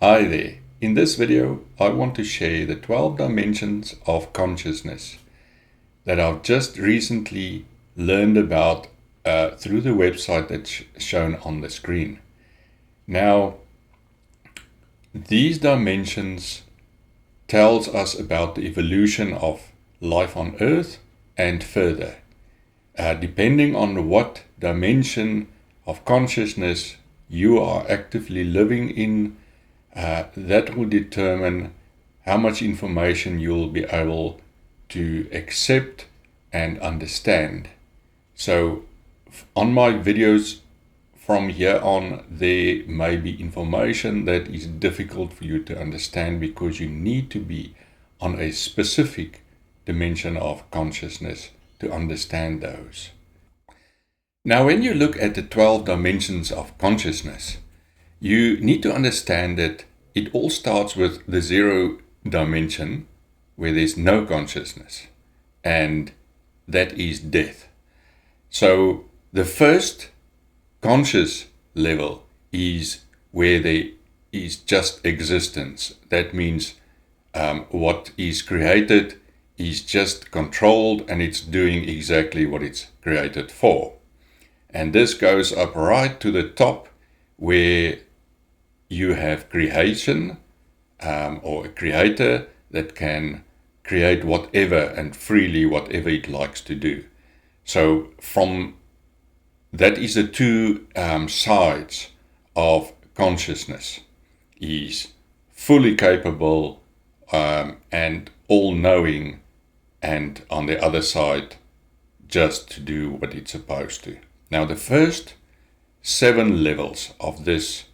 Hi there. In this video, I want to share the 12 dimensions of consciousness that I've just recently learned about through the website that's shown on the screen. Now, these dimensions tells us about the evolution of life on Earth and further. Depending on what dimension of consciousness you are actively living in, that will determine how much information you'll be able to accept and understand. So on my videos from here on, there may be information that is difficult for you to understand because you need to be on a specific dimension of consciousness to understand those. Now, when you look at the 12 dimensions of consciousness, you need to understand that it all starts with the 0 dimension, where there's no consciousness, and that is death. So the first conscious level is where there is just existence. That means what is created is just controlled and it's doing exactly what it's created for. And this goes up right to the top where you have creation or a creator that can create whatever and freely whatever it likes to do. So from that is the two sides of consciousness. Is fully capable and all-knowing, and on the other side just to do what it's supposed to. Now the first 7 levels of this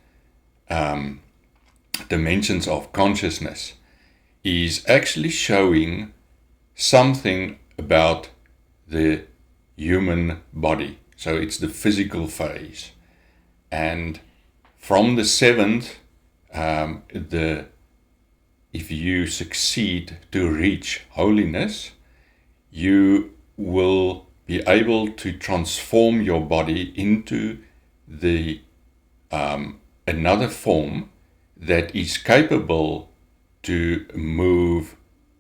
dimensions of consciousness is actually showing something about the human body. So it's the physical phase. And from the 7th, if you succeed to reach holiness, you will be able to transform your body into the another form that is capable to move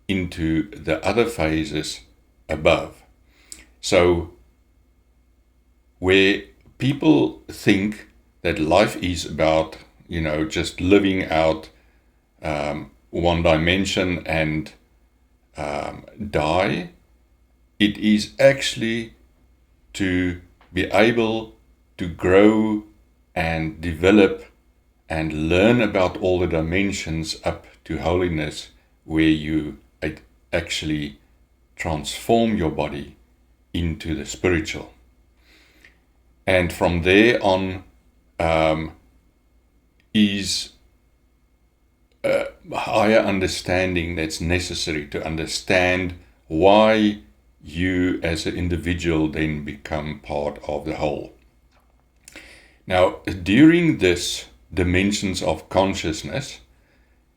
into the other phases above. So where people think that life is about, just living out one dimension and die, it is actually to be able to grow and develop and learn about all the dimensions up to holiness, where you actually transform your body into the spiritual. And from there on is a higher understanding that's necessary to understand why you as an individual then become part of the whole. Now, during this dimensions of consciousness,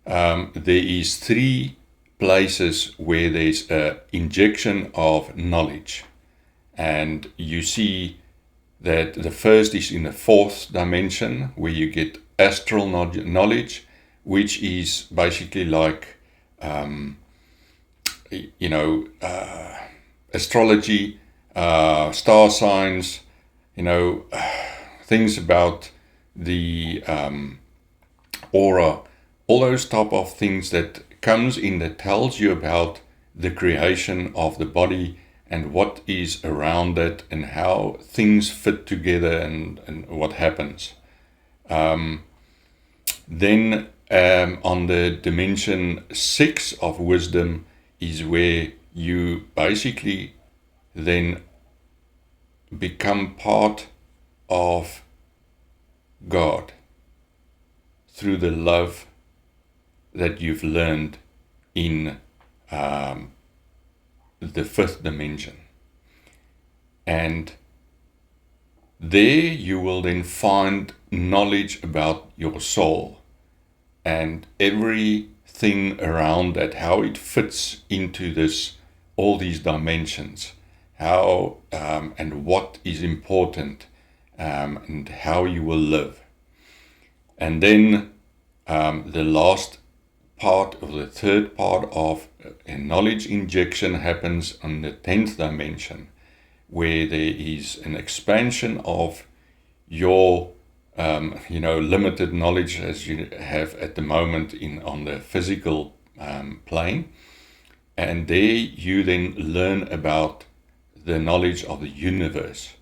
there is 3 places where there's an injection of knowledge. And you see that the first is in the 4th dimension, where you get astral knowledge, which is basically like, astrology, star signs, things about the aura, all those type of things that comes in that tells you about the creation of the body and what is around it and how things fit together and what happens. Then on the dimension 6 of wisdom is where you basically then become part of God through the love that you've learned in the 5th dimension. And there you will then find knowledge about your soul and everything around that, how it fits into all these dimensions, how and what is important, and how you will live. And then the last part, or the third part of a knowledge injection, happens on the 10th dimension, where there is an expansion of your limited knowledge as you have at the moment on the physical plane. And there you then learn about the knowledge of the universe.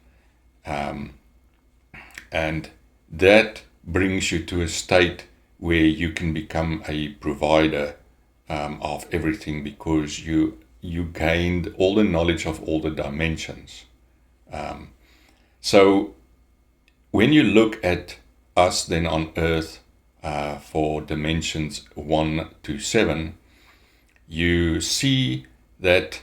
And that brings you to a state where you can become a provider of everything, because you gained all the knowledge of all the dimensions. So when you look at us then on Earth for dimensions 1 to 7, you see that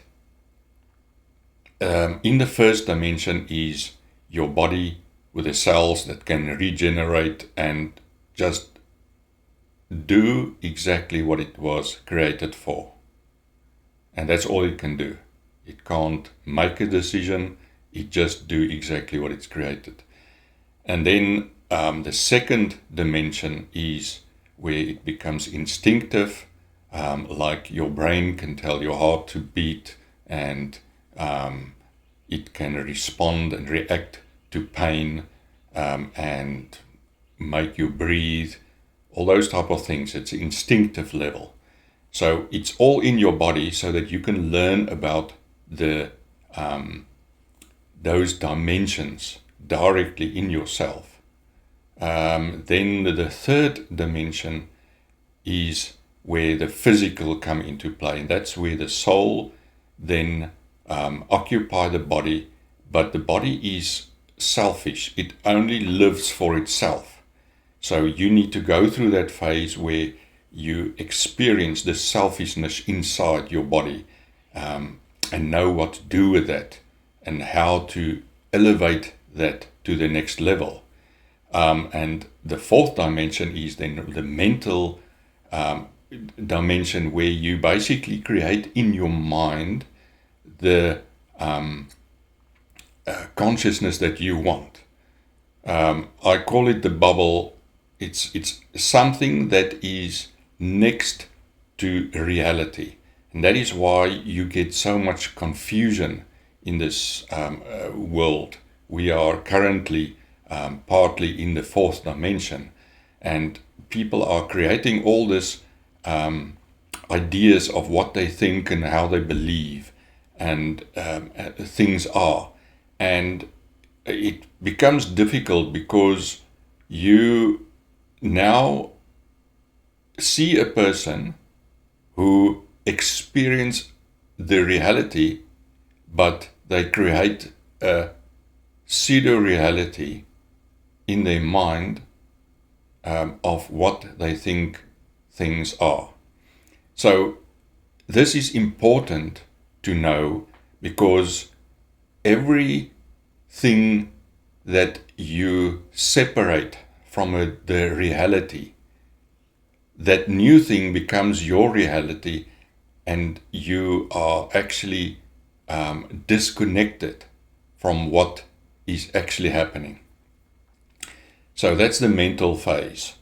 in the first dimension is your body with the cells that can regenerate and just do exactly what it was created for. And that's all it can do. It can't make a decision, it just do exactly what it's created. And then the second dimension is where it becomes instinctive, like your brain can tell your heart to beat, and it can respond and react to pain and make you breathe, all those type of things. It's an instinctive level. So it's all in your body so that you can learn about the those dimensions directly in yourself. Then the third dimension is where the physical come into play, and that's where the soul then occupy the body, but the body is selfish. It only lives for itself. So you need to go through that phase where you experience the selfishness inside your body, and know what to do with that and how to elevate that to the next level. And the fourth dimension is then the mental dimension, where you basically create in your mind the consciousness that you want. I call it the bubble. It's something that is next to reality, and that is why you get so much confusion in this world. We are currently partly in the fourth dimension, and people are creating all this ideas of what they think and how they believe and things are, and it becomes difficult because you now see a person who experience the reality, but they create a pseudo-reality in their mind of what they think things are. So this is important to know, because everything that you separate from the reality, that new thing becomes your reality, and you are actually disconnected from what is actually happening. So that's the mental phase.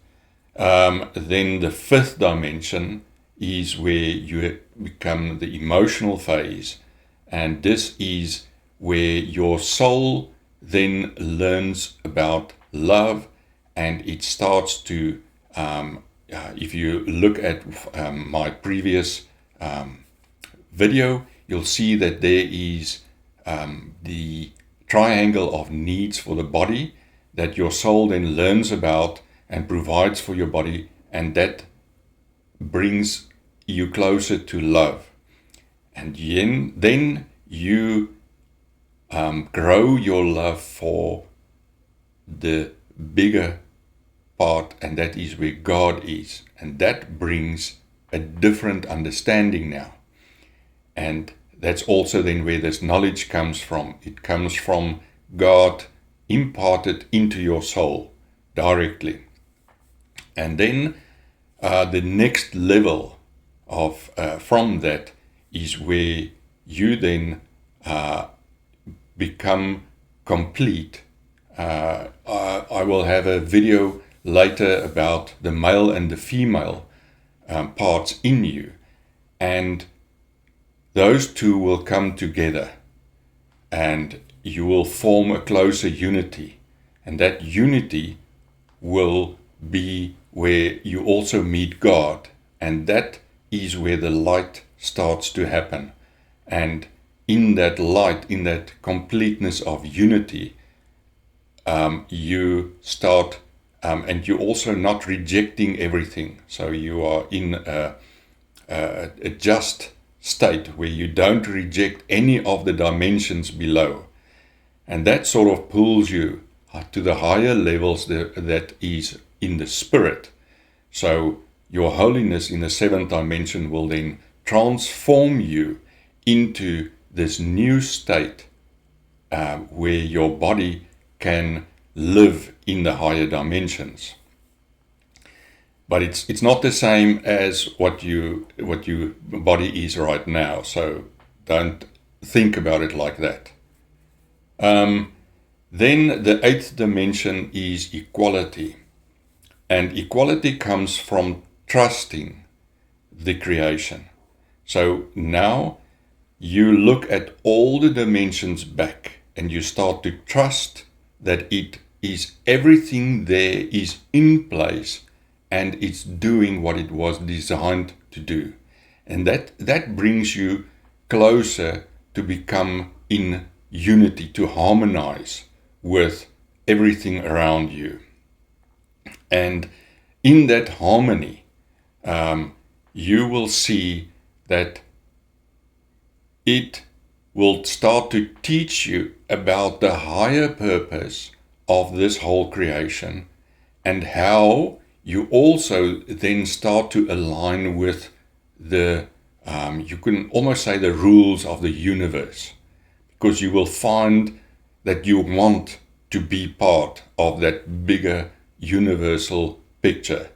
Then the fifth dimension is where you become the emotional phase, and this is where your soul then learns about love, and it starts to, if you look at my previous video, you'll see that there is the triangle of needs for the body that your soul then learns about and provides for your body, and that brings you closer to love. And then you grow your love for the bigger part, and that is where God is, and that brings a different understanding now. And that's also then where this knowledge comes from. It comes from God imparted into your soul directly. And then the next level of from that is where you then become complete. I will have a video later about the male and the female parts in you. And those two will come together and you will form a closer unity. And that unity will be where you also meet God. And that is where the light starts to happen. And in that light, in that completeness of unity, you start, and you're also not rejecting everything. So you are in a just state where you don't reject any of the dimensions below. And that sort of pulls you to the higher levels that is in the spirit. So your holiness in the seventh dimension will then transform you into this new state where your body can live in the higher dimensions. But it's not the same as what your body is right now. So don't think about it like that. Then the eighth dimension is equality. And equality comes from trusting the creation. So now you look at all the dimensions back and you start to trust that it is everything there is in place and it's doing what it was designed to do. And that brings you closer to become in unity, to harmonize with everything around you. And in that harmony, you will see that it will start to teach you about the higher purpose of this whole creation and how you also then start to align with the, you can almost say the rules of the universe, because you will find that you want to be part of that bigger universal picture.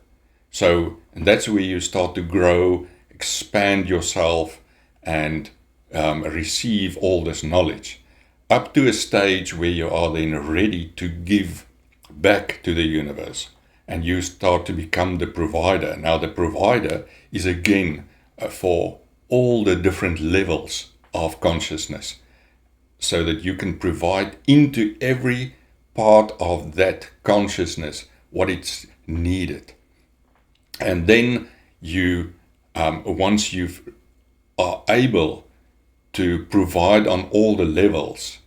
So, and that's where you start to grow, expand yourself, and receive all this knowledge, up to a stage where you are then ready to give back to the universe, and you start to become the provider. Now the provider is again for all the different levels of consciousness, so that you can provide into every part of that consciousness what it's needed. And then you, once you are able to provide on all the levels,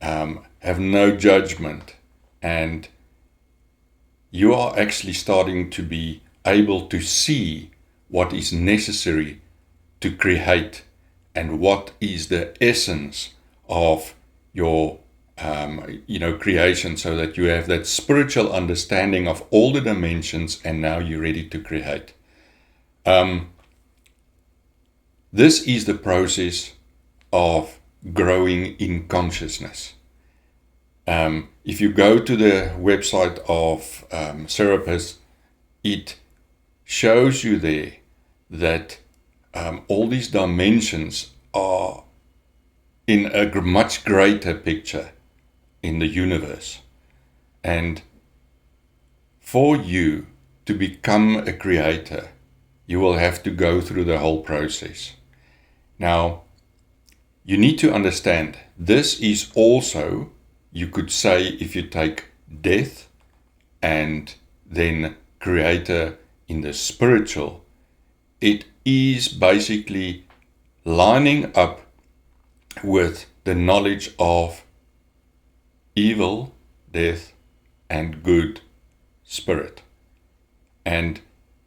have no judgment, and you are actually starting to be able to see what is necessary to create and what is the essence of your creation, so that you have that spiritual understanding of all the dimensions, and now you're ready to create. This is the process of growing in consciousness. If you go to the website of Serapis, it shows you there that all these dimensions are in a much greater picture in the universe. And for you to become a creator, you will have to go through the whole process. Now, you need to understand, this is also, you could say, if you take death and then creator in the spiritual, it is basically lining up with the knowledge of evil, death, and good spirit. And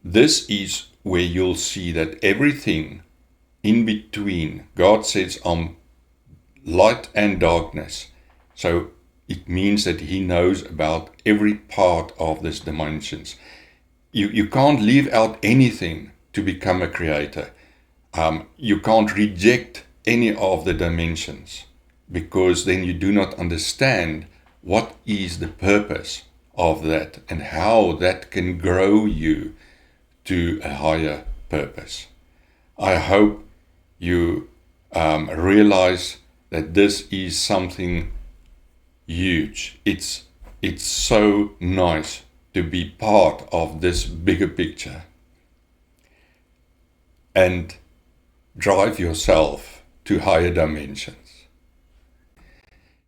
this is where you'll see that everything in between, God sets on light and darkness. So it means that He knows about every part of these dimensions. You can't leave out anything to become a creator. You can't reject any of the dimensions, because then you do not understand what is the purpose of that and how that can grow you to a higher purpose. I hope you realize that this is something huge. It's so nice to be part of this bigger picture and drive yourself to higher dimensions.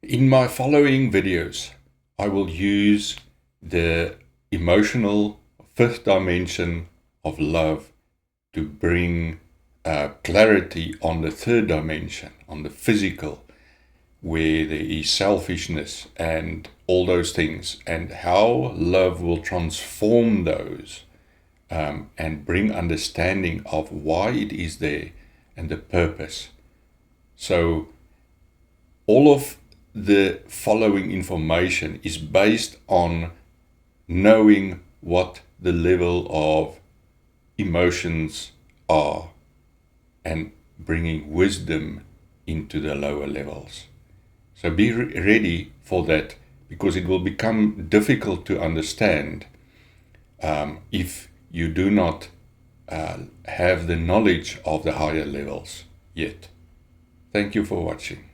In my following videos, I will use the emotional fifth dimension of love to bring clarity on the third dimension, on the physical, where there is selfishness and all those things, and how love will transform those and bring understanding of why it is there and the purpose. So all of the following information is based on knowing what the level of emotions are and bringing wisdom into the lower levels. So be ready for that, because it will become difficult to understand if you do not have the knowledge of the higher levels yet. Thank you for watching.